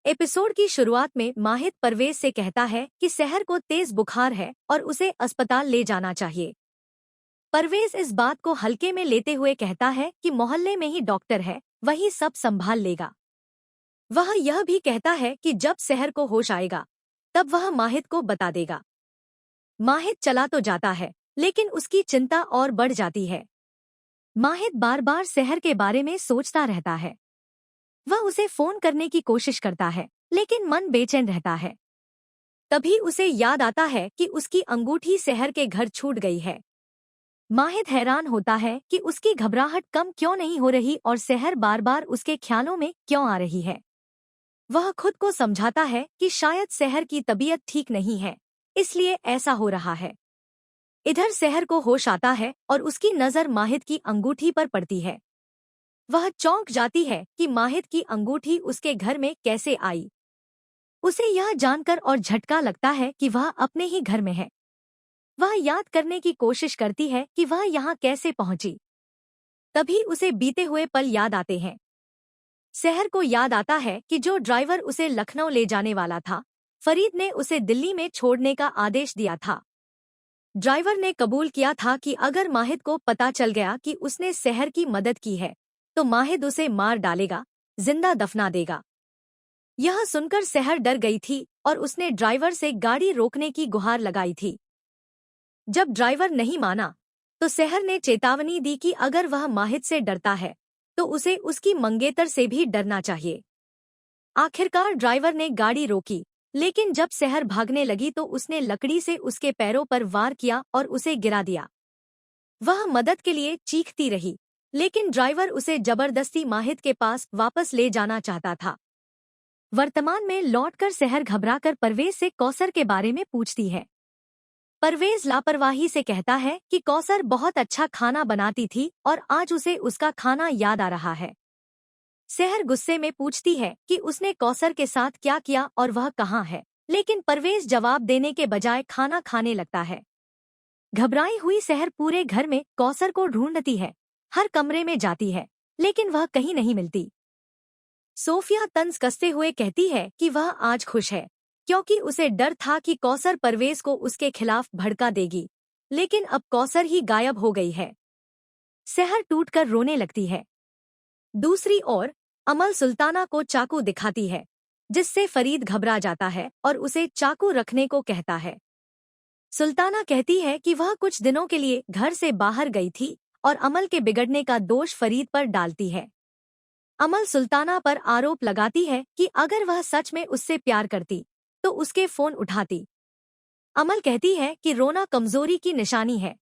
Episode की शुरुआत में माहिद परवेज से कहता है कि सहर को तेज बुखार है और उसे अस्पताल ले जाना चाहिए। परवेज इस बात को हल्के में लेते हुए कहता है कि मोहल्ले में ही डॉक्टर है, वही सब संभाल लेगा। वह यह भी कहता है कि जब सहर को होश आएगा तब वह माहिद को बता देगा। माहिद चला तो जाता है, लेकिन उसकी चिंता और बढ़ जाती है। माहिद बार बार सहर के बारे में सोचता रहता है। वह उसे फोन करने की कोशिश करता है, लेकिन मन बेचैन रहता है। तभी उसे याद आता है कि उसकी अंगूठी सहर के घर छूट गई है। माहिद हैरान होता है कि उसकी घबराहट कम क्यों नहीं हो रही और सहर बार बार उसके ख्यालों में क्यों आ रही है। वह खुद को समझाता है कि शायद सहर की तबीयत ठीक नहीं है, इसलिए ऐसा हो रहा है। इधर सहर को होश आता है और उसकी नजर माहिद की अंगूठी पर पड़ती है। वह चौंक जाती है कि माहिद की अंगूठी उसके घर में कैसे आई। उसे यह जानकर और झटका लगता है कि वह अपने ही घर में है। वह याद करने की कोशिश करती है कि वह यहाँ कैसे पहुंची। तभी उसे बीते हुए पल याद आते हैं। सहर को याद आता है कि जो ड्राइवर उसे लखनऊ ले जाने वाला था, फरीद ने उसे दिल्ली में छोड़ने का आदेश दिया था। ड्राइवर ने कबूल किया था कि अगर माहिद को पता चल गया कि उसने सहर की मदद की है तो माहिद उसे मार डालेगा, जिंदा दफना देगा। यह सुनकर सहर डर गई थी और उसने ड्राइवर से गाड़ी रोकने की गुहार लगाई थी। जब ड्राइवर नहीं माना तो सहर ने चेतावनी दी कि अगर वह माहिद से डरता है तो उसे उसकी मंगेतर से भी डरना चाहिए। आखिरकार ड्राइवर ने गाड़ी रोकी, लेकिन जब सहर भागने लगी तो उसने लकड़ी से उसके पैरों पर वार किया और उसे गिरा दिया। वह मदद के लिए चीखती रही, लेकिन ड्राइवर उसे जबरदस्ती माहिद के पास वापस ले जाना चाहता था। वर्तमान में लौटकर सहर घबराकर परवेज से कौसर के बारे में पूछती है। परवेज लापरवाही से कहता है कि कौसर बहुत अच्छा खाना बनाती थी और आज उसे उसका खाना याद आ रहा है। सहर गुस्से में पूछती है कि उसने कौसर के साथ क्या किया और वह कहाँ है, लेकिन परवेज जवाब देने के बजाय खाना खाने लगता है। घबराई हुई सहर पूरे घर में कौसर को ढूंढती है, हर कमरे में जाती है, लेकिन वह कहीं नहीं मिलती। सोफिया तंज कसते हुए कहती है कि वह आज खुश है, क्योंकि उसे डर था कि कौसर परवेज को उसके खिलाफ भड़का देगी, लेकिन अब कौसर ही गायब हो गई है। सहर टूटकर रोने लगती है। दूसरी ओर अमल सुल्ताना को चाकू दिखाती है, जिससे फरीद घबरा जाता है और उसे चाकू रखने को कहता है। सुल्ताना कहती है कि वह कुछ दिनों के लिए घर से बाहर गई थी और अमल के बिगड़ने का दोष फरीद पर डालती है। अमल सुल्ताना पर आरोप लगाती है कि अगर वह सच में उससे प्यार करती तो उसके फोन उठाती। अमल कहती है कि रोना कमजोरी की निशानी है।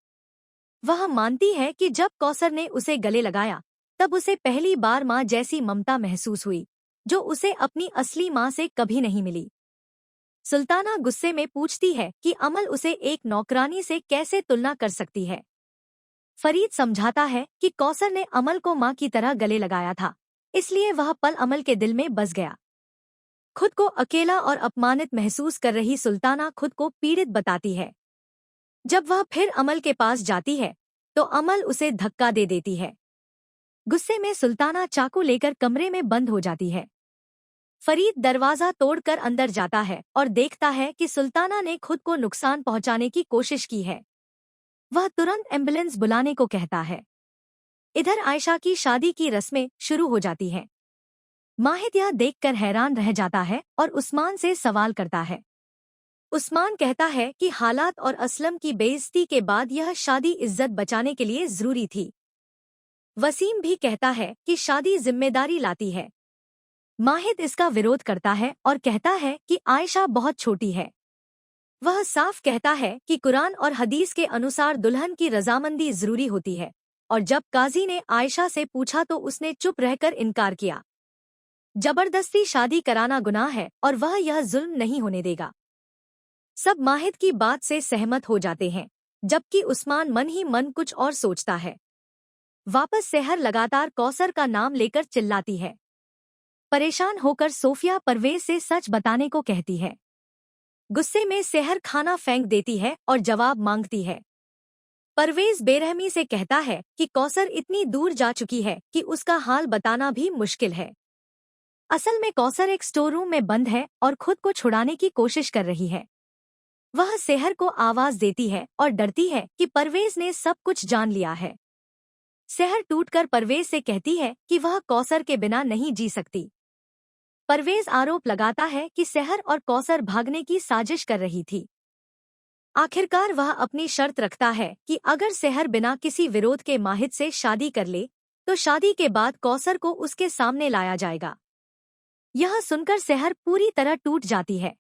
वह मानती है कि जब कौसर ने उसे गले लगाया तब उसे पहली बार माँ जैसी ममता महसूस हुई, जो उसे अपनी असली माँ से कभी नहीं मिली। सुल्ताना गुस्से में पूछती है कि अमल उसे एक नौकरानी से कैसे तुलना कर सकती है। फरीद समझाता है कि कौसर ने अमल को माँ की तरह गले लगाया था, इसलिए वह पल अमल के दिल में बस गया। खुद को अकेला और अपमानित महसूस कर रही सुल्ताना खुद को पीड़ित बताती है। जब वह फिर अमल के पास जाती है तो अमल उसे धक्का दे देती है। गुस्से में सुल्ताना चाकू लेकर कमरे में बंद हो जाती है। फरीद दरवाजा तोड़कर अंदर जाता है और देखता है कि सुल्ताना ने खुद को नुकसान पहुंचाने की कोशिश की है। वह तुरंत एम्बुलेंस बुलाने को कहता है। इधर आयशा की शादी की रस्में शुरू हो जाती हैं। माहिद यह देखकर हैरान रह जाता है और उस्मान से सवाल करता है। उस्मान कहता है कि हालात और असलम की बेइज्जती के बाद यह शादी इज्जत बचाने के लिए जरूरी थी। वसीम भी कहता है कि शादी जिम्मेदारी लाती है। माहिद इसका विरोध करता है और कहता है कि आयशा बहुत छोटी है। वह साफ कहता है कि कुरान और हदीस के अनुसार दुल्हन की रजामंदी जरूरी होती है, और जब काजी ने आयशा से पूछा तो उसने चुप रहकर इनकार किया। जबरदस्ती शादी कराना गुनाह है और वह यह जुल्म नहीं होने देगा। सब माहिद की बात से सहमत हो जाते हैं, जबकि उस्मान मन ही मन कुछ और सोचता है। वापस सहर लगातार कौसर का नाम लेकर चिल्लाती है। परेशान होकर सोफिया परवेज से सच बताने को कहती है। गुस्से में सहर खाना फेंक देती है और जवाब मांगती है। परवेज बेरहमी से कहता है कि कौसर इतनी दूर जा चुकी है कि उसका हाल बताना भी मुश्किल है। असल में कौसर एक स्टोर रूम में बंद है और खुद को छुड़ाने की कोशिश कर रही है। वह सेहर को आवाज देती है और डरती है कि परवेज ने सब कुछ जान लिया है। सेहर टूटकर परवेज से कहती है कि वह कौसर के बिना नहीं जी सकती। परवेज आरोप लगाता है कि सेहर और कौसर भागने की साजिश कर रही थी। आखिरकार वह अपनी शर्त रखता है कि अगर सेहर बिना किसी विरोध के माहिद से शादी कर ले तो शादी के बाद कौसर को उसके सामने लाया जाएगा। यह सुनकर सेहर पूरी तरह टूट जाती है।